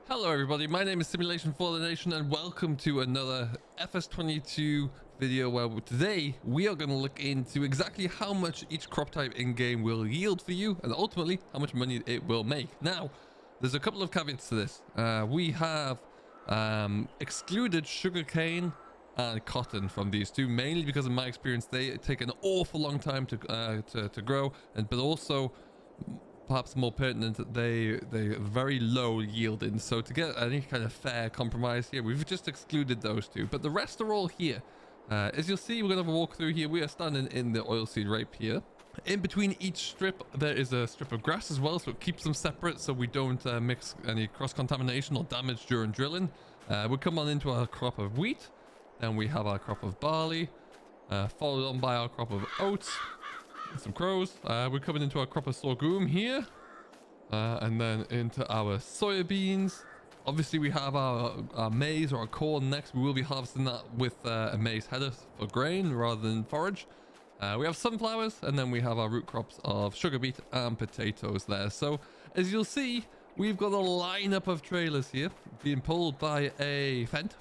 Hello everybody, my name is Simulation for the Nation and welcome to another FS22 video where today we are going to look into exactly how much each crop type in game will yield for you and ultimately how much money it will make. Now, there's a couple of caveats to this. We have excluded sugarcane and cotton from these two, mainly because in my experience they take an awful long time to grow, but also perhaps more pertinent, they're very low yielding. So to get any kind of fair compromise here, we've just excluded those two, but the rest are all here. As you'll see, we're gonna have a walk through here. We are standing in the oilseed rape here. In between each strip there is a strip of grass as well, so it keeps them separate so we don't mix any cross-contamination or damage during drilling. We come on into our crop of wheat, then we have our crop of barley, followed on by our crop of oats, some crows. We're coming into our crop of sorghum here, and then into our soybeans. Obviously we have our maize or our corn next. We will be harvesting that with a maize header for grain rather than forage. We have sunflowers, and then we have our root crops of sugar beet and potatoes there. So as you'll see, we've got a lineup of trailers here being pulled by a Fendt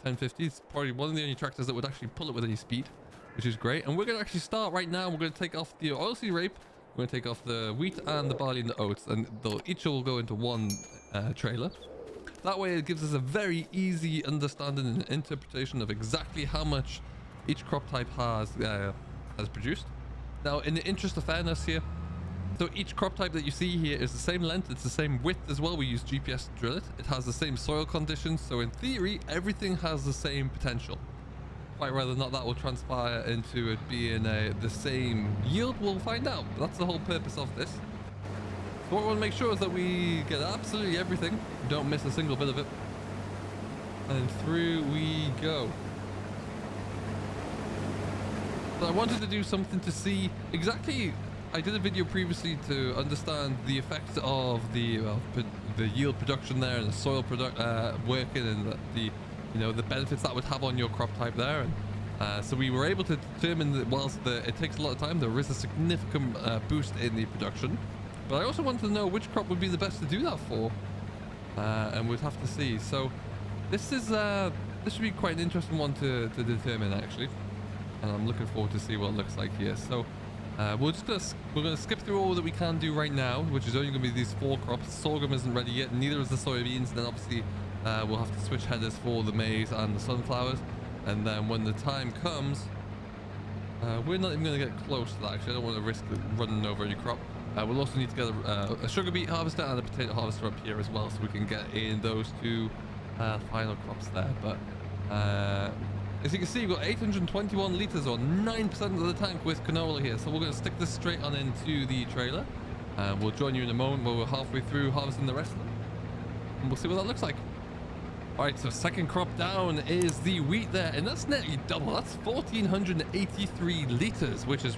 1050. It's probably one of the only tractors that would actually pull it with any speed, which is great. And we're going to actually start right now. We're going to take off the oilseed rape, we're going to take off the wheat and the barley and the oats, and each will go into one trailer. That way it gives us a very easy understanding and interpretation of exactly how much each crop type has produced. Now, in the interest of fairness here, so each crop type that you see here is the same length, it's the same width as well. We use GPS to drill it. It has the same soil conditions, so in theory everything has the same potential. Quite whether or not that will transpire into it being the same yield, we'll find out. But that's the whole purpose of this. So what we want to make sure is that we get absolutely everything, don't miss a single bit of it, and through we go. So I wanted to do something to see exactly. I did a video previously to understand the effect of the yield production there and the soil working and the benefits that would have on your crop type there. And so we were able to determine that whilst it takes a lot of time, there is a significant boost in the production. But I also wanted to know which crop would be the best to do that for, and we'd have to see. So this should be quite an interesting one to determine actually, and I'm looking forward to see what it looks like here. So we're gonna skip through all that we can do right now, which is only gonna be these 4 crops. Sorghum isn't ready yet, neither is the soybeans. And then obviously we'll have to switch headers for the maize and the sunflowers, and then when the time comes, we're not even going to get close to that actually. I don't want to risk running over any crop. We'll also need to get a sugar beet harvester and a potato harvester up here as well, so we can get in those 2 final crops there. But as you can see, we've got 821 litres or 9% of the tank with canola here. So we're going to stick this straight on into the trailer, and we'll join you in a moment where we're halfway through harvesting the rest of them, and we'll see what that looks like. Alright, so second crop down is the wheat there, and that's nearly double. That's 1,483 litres, which is,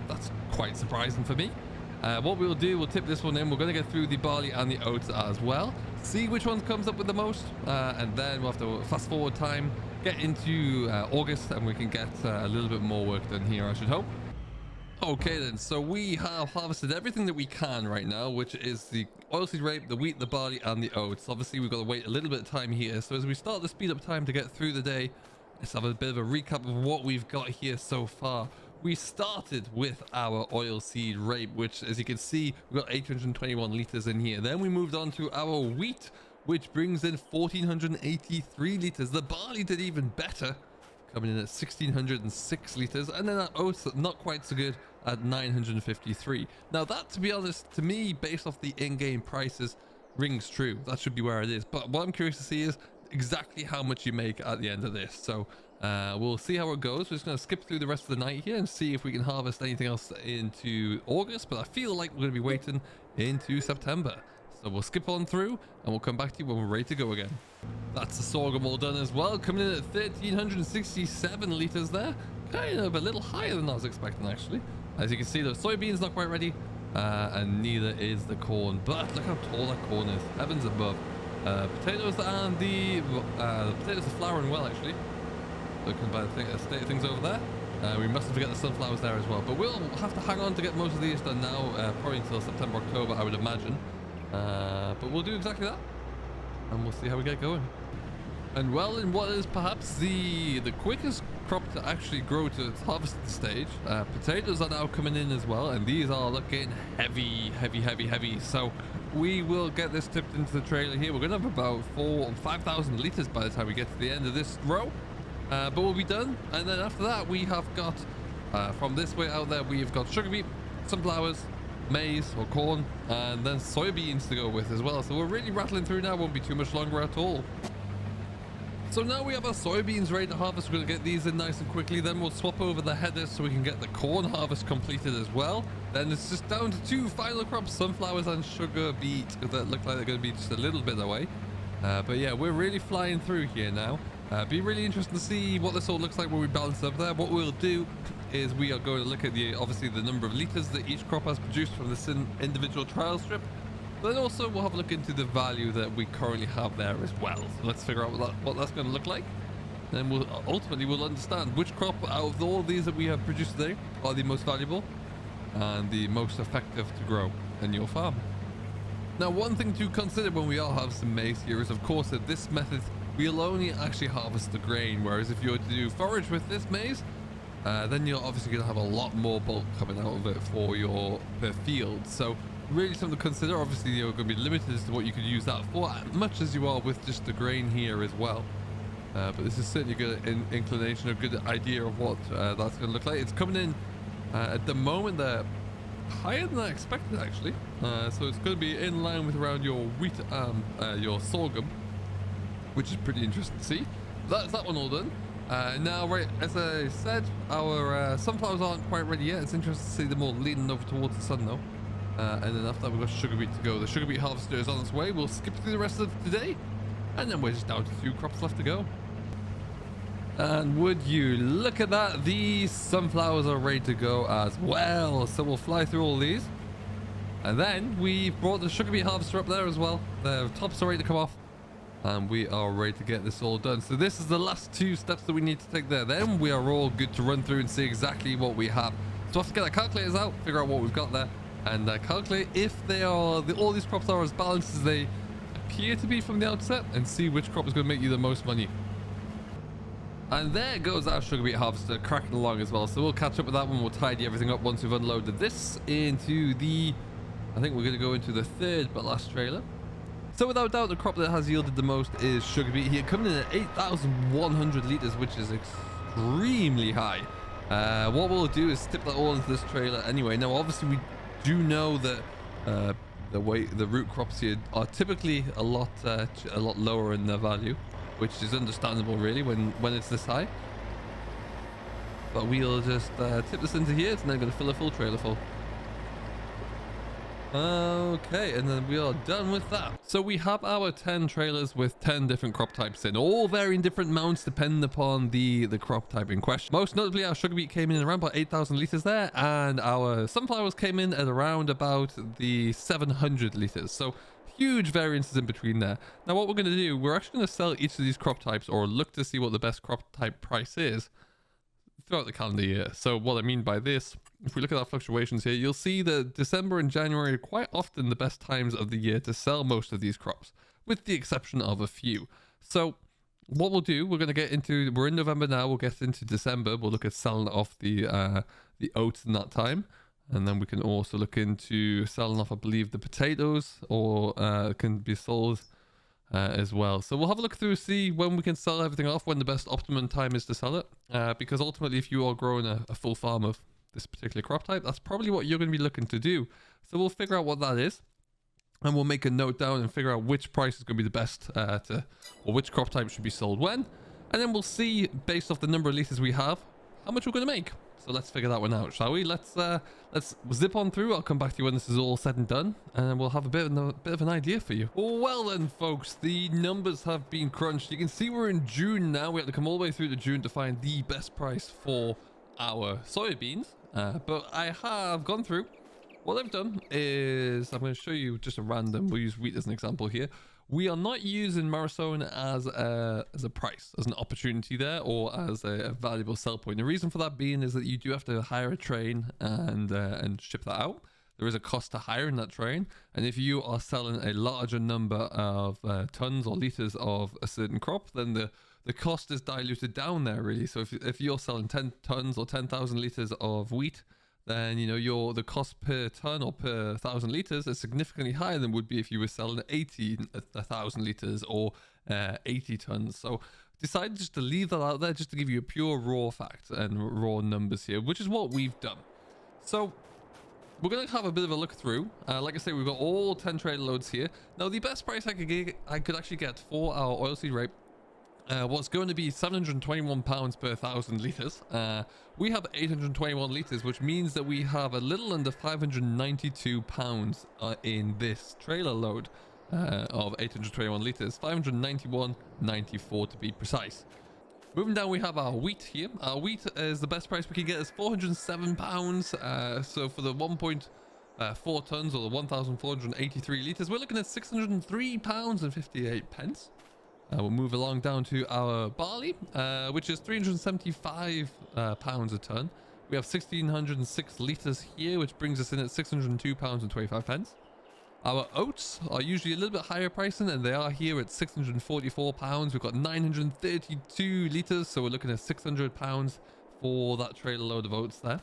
that's quite surprising for me. What we'll do, we'll tip this one in. We're going to get through the barley and the oats as well, see which one comes up with the most, and then we'll have to fast forward time, get into August, and we can get a little bit more work done here, I should hope. Okay then, so we have harvested everything that we can right now, which is the oilseed rape, the wheat, the barley, and the oats. Obviously, we've got to wait a little bit of time here. So as we start the speed up time to get through the day, let's have a bit of a recap of what we've got here so far. We started with our oilseed rape, which, as you can see, we've got 821 litres in here. Then we moved on to our wheat, which brings in 1,483 litres. The barley did even better, coming in at 1,606 litres, and then our oats not quite so good at 953. Now that, to be honest, to me, based off the in-game prices, rings true. That should be where it is. But what I'm curious to see is exactly how much you make at the end of this. So we'll see how it goes. We're just going to skip through the rest of the night here and see if we can harvest anything else into August, but I feel like we're going to be waiting into September. So we'll skip on through and we'll come back to you when we're ready to go again. That's the sorghum all done as well, coming in at 1,367 litres there. Kind of a little higher than I was expecting actually. As you can see, the soybeans not quite ready, and neither is the corn. But look how tall that corn is, heavens above. Potatoes and the potatoes are flowering well actually. Looking by the state of things over there. We mustn't forget the sunflowers there as well. But we'll have to hang on to get most of these done now, probably until September, October, I would imagine. But we'll do exactly that. and we'll see how we get going. And well, in what is perhaps the quickest crop to actually grow to its harvested stage, potatoes are now coming in as well, and these are looking heavy. So we will get this tipped into the trailer here. We're gonna have about 4,000 or 5,000 liters by the time we get to the end of this row, but we'll be done. And then after that, we have got from this way out there, we've got sugar beet, sunflowers, maize or corn, and then soybeans to go with as well. So we're really rattling through now. Won't be too much longer at all. So now we have our soybeans ready to harvest. We're going to get these in nice and quickly. Then we'll swap over the headers so we can get the corn harvest completed as well. Then it's just down to 2 final crops, sunflowers and sugar beet, that look like they're going to be just a little bit away. But yeah, we're really flying through here now. Be really interesting to see what this all looks like when we balance up there. What we'll do is we are going to look at obviously the number of liters that each crop has produced from this individual trial strip. But then also we'll have a look into the value that we currently have there as well. So let's figure out what that's going to look like. Then we'll understand which crop out of all these that we have produced today are the most valuable and the most effective to grow in your farm. Now, one thing to consider when we are harvesting maize here is, of course, that this method we'll only actually harvest the grain, whereas if you were to do forage with this maize, then you're obviously going to have a lot more bulk coming out of it for your per field. So really something to consider. Obviously you're going to be limited as to what you could use that for, as much as you are with just the grain here as well. But this is certainly a good inclination, a good idea of what that's going to look like. It's coming in at the moment they're higher than I expected actually. So it's going to be in line with around your wheat and your sorghum, which is pretty interesting to see. That's that one all done. Now, right, as I said, our sunflowers aren't quite ready yet. It's interesting to see them all leaning over towards the sun though. And then after that, we've got sugar beet to go. The sugar beet harvester is on its way. We'll skip through the rest of today, and then we're just down to 2 crops left to go. And would you look at that, these sunflowers are ready to go as well. So we'll fly through all these, and then we brought the sugar beet harvester up there as well. The tops are ready to come off, and we are ready to get this all done. So this is the last 2 steps that we need to take there. Then we are all good to run through and see exactly what we have. So I have to get our calculators out, figure out what we've got there, and calculate if they are all these crops are as balanced as they appear to be from the outset, and see which crop is going to make you the most money. And there goes our sugar beet harvester cracking along as well. So we'll catch up with that one. We'll tidy everything up once we've unloaded this into the, I think we're going to go into the 3rd but last trailer. So without doubt, the crop that has yielded the most is sugar beet here, coming in at 8,100 liters, which is extremely high. What we'll do is tip that all into this trailer anyway. Now obviously we do know that the root crops here are typically a lot lower in their value, which is understandable really when it's this high. But we'll just tip this into here, and then going to fill a full trailer full. Okay, and then we are done with that. So we have our 10 trailers with 10 different crop types in, all varying different amounts depending upon the crop type in question. Most notably, our sugar beet came in around about 8,000 liters there, and our sunflowers came in at around about the 700 liters. So huge variances in between there. Now what we're going to do, we're actually going to sell each of these crop types, or look to see what the best crop type price is throughout the calendar year. So what I mean by this, if we look at our fluctuations here, you'll see that December and January are quite often the best times of the year to sell most of these crops, with the exception of a few. So what we'll do, we're in November now, we'll get into December, we'll look at selling off the oats in that time. And then we can also look into selling off, I believe, the potatoes, or can be sold as well. So we'll have a look through, see when we can sell everything off, when the best optimum time is to sell it. Because ultimately, if you are growing a full farm of this particular crop type, that's probably what you're going to be looking to do. So we'll figure out what that is, and we'll make a note down and figure out which price is going to be the best or which crop type should be sold when. And then we'll see, based off the number of liters we have, how much we're going to make. So let's figure that one out, shall we? Let's zip on through. I'll come back to you when this is all said and done, and we'll have a bit of an idea for you. Well then, folks, the numbers have been crunched. You can see we're in June now. We have to come all the way through to June to find the best price for our soybeans. But I have gone through. What I've done is I'm going to show you just a random. We'll use wheat as an example here. We are not using Marisone as a price, as an opportunity there, or as a valuable sell point. The reason for that being is that you do have to hire a train and ship that out. there is a cost to hiring that train. And if you are selling a larger number of tons or liters of a certain crop, then the cost is diluted down there really. So if you're selling 10 tons or 10,000 liters of wheat, then you know the cost per ton or per 1,000 liters is significantly higher than would be if you were selling 1,000 liters or 80 tons. So decided just to leave that out there, just to give you a pure raw fact and raw numbers here, which is what we've done. So we're going to have a bit of a look through. Like I say, we've got all 10 trailer loads here. Now the best price I could actually get for our oilseed rape was going to be 721 pounds per 1,000 liters. We have 821 liters, which means that we have a little under 592 pounds in this trailer load of 821 liters, 591.94 to be precise. Moving down, we have our wheat here. Our wheat is the best price we can get is 407 pounds. So for the 1.4 tons or the 1,483 liters, we're looking at 603 pounds and 58 pence. We'll move along down to our barley, which is 375 pounds a ton. We have 1,606 liters here, which brings us in at 602 pounds and 25 pence. Our oats are usually a little bit higher pricing, and they are here at 644 pounds. We've got 932 liters, so we're looking at 600 pounds for that trailer load of oats there.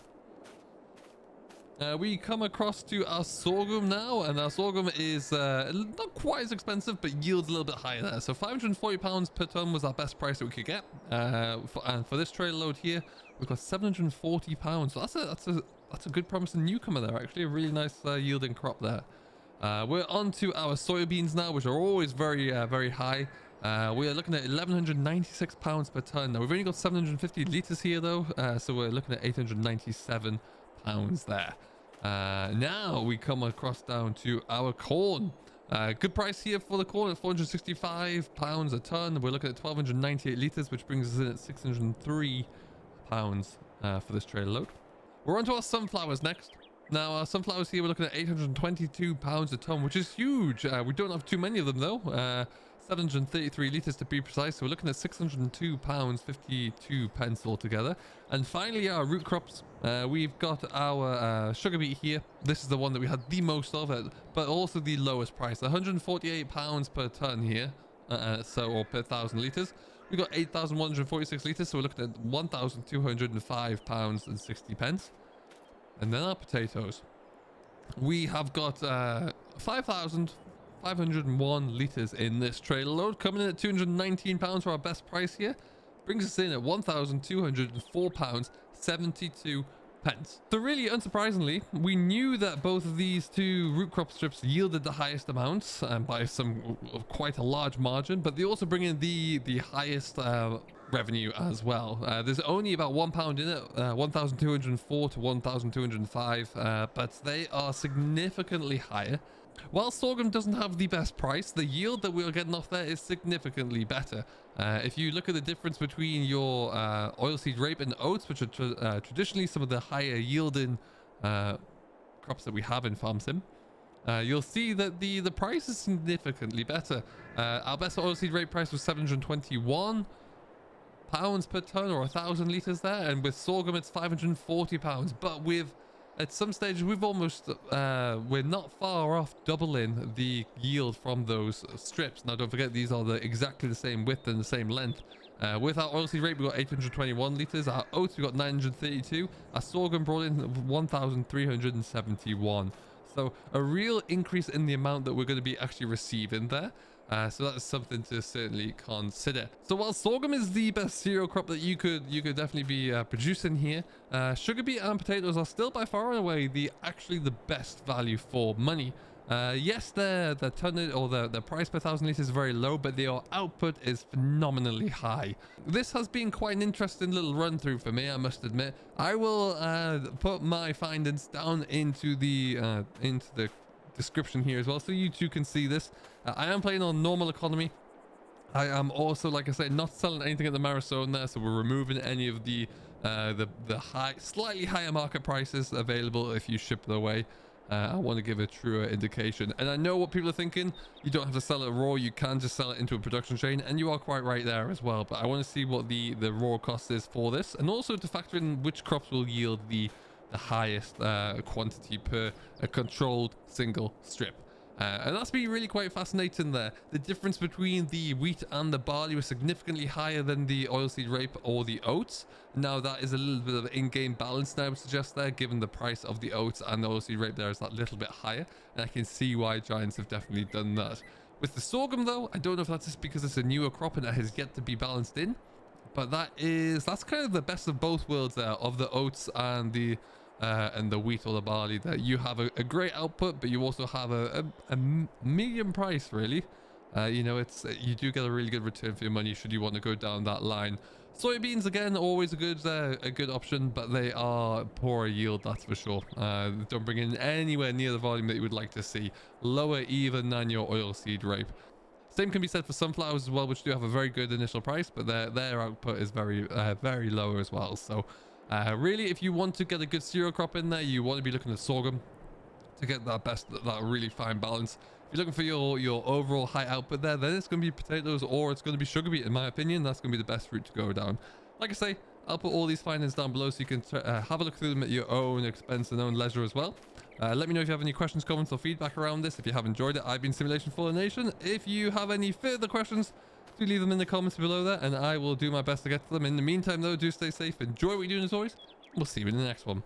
We come across to our sorghum now, and our sorghum is not quite as expensive, but yields a little bit higher there. So 540 pounds per ton was our best price that we could get. And for this trailer load here, we've got 740 pounds. So that's a good promising newcomer there. Actually, a really nice yielding crop there. We're on to our soybeans now, which are always very high. We are looking at 1,196 pounds per ton. Now we've only got 750 liters here though, so we're looking at 897 pounds there. Now we come across down to our corn. Good price here for the corn at 465 pounds a ton. We're looking at 1,298 liters, which brings us in at 603 pounds for this trailer load. We're on to our sunflowers next. Now our sunflowers here, we're looking at 822 pounds a ton, which is huge. We don't have too many of them though. 733 liters to be precise, so we're looking at 602 pounds 52 pence altogether. And finally, our root crops. We've got our sugar beet here. This is the one that we had the most of it, but also the lowest price, 148 pounds per ton here, or per 1,000 liters. We've got 8,146 liters, so we're looking at 1,205 pounds and 60 pence. And then our potatoes, we have got 5,501 liters in this trailer load, coming in at 219 pounds for our best price here. Brings us in at 1,204 pounds 72 pence. So really, unsurprisingly, we knew that both of these two root crop strips yielded the highest amounts by quite a large margin, but they also bring in the highest revenue as well. There's only about £1 in it, 1,204 to 1,205, but they are significantly higher. While sorghum doesn't have the best price, the yield that we're getting off there is significantly better. If you look at the difference between your oilseed rape and oats, which are traditionally some of the higher yielding crops that we have in Farm Sim, you'll see that the price is significantly better. Our best oilseed rape price was 721 pounds per ton, or 1,000 liters there, and with sorghum it's 540 pounds. But at some stages we've almost we're not far off doubling the yield from those strips. Now don't forget, these are exactly the same width and the same length. With our oilseed rape we got 821 liters, our oats we got 932, our sorghum brought in 1,371. So a real increase in the amount that we're going to be actually receiving there. So that's something to certainly consider. So while sorghum is the best cereal crop that you could definitely be producing here, sugar beet and potatoes are still by far and away actually the best value for money. Yes, their tonnage or the price per 1,000 liters is very low, but their output is phenomenally high. This has been quite an interesting little run through for me, I must admit. I will put my findings down into the description here as well, so you too can see this. I am playing on normal economy. I am also, like I said, not selling anything at the Marisone there, so we're removing any of the slightly higher market prices available if you ship it away. I want to give a truer indication. And I know what people are thinking. You don't have to sell it raw. You can just sell it into a production chain, and you are quite right there as well. But I want to see what the raw cost is for this, and also to factor in which crops will yield the the highest quantity per a controlled single strip. And that's been really quite fascinating there. The difference between the wheat and the barley was significantly higher than the oilseed rape or the oats. Now that is a little bit of in-game balance now, I would suggest there, given the price of the oats and the oilseed rape there is that little bit higher. And I can see why giants have definitely done that. With the sorghum though, I don't know if that's just because it's a newer crop and it has yet to be balanced in. But that's kind of the best of both worlds there, of the oats and the wheat or the barley. That you have a great output, but you also have a medium price, really. You know, you do get a really good return for your money should you want to go down that line. Soybeans again, always a good option, but they are poorer yield, that's for sure. Don't bring in anywhere near the volume that you would like to see. Lower even than your oilseed rape. Same can be said for sunflowers as well, which do have a very good initial price, but their output is very low as well. So really, if you want to get a good cereal crop in there, you want to be looking at sorghum to get that really fine balance. If you're looking for your overall high output there, then it's going to be potatoes or it's going to be sugar beet. In my opinion, that's going to be the best route to go down. Like I say, I'll put all these findings down below so you can have a look through them at your own expense and own leisure as well. Let me know if you have any questions, comments, or feedback around this. If you have enjoyed it, I've been Simulation Full Nation. If you have any further questions, do leave them in the comments below there, and I will do my best to get to them. In the meantime, though, do stay safe, enjoy what you're doing as always. We'll see you in the next one.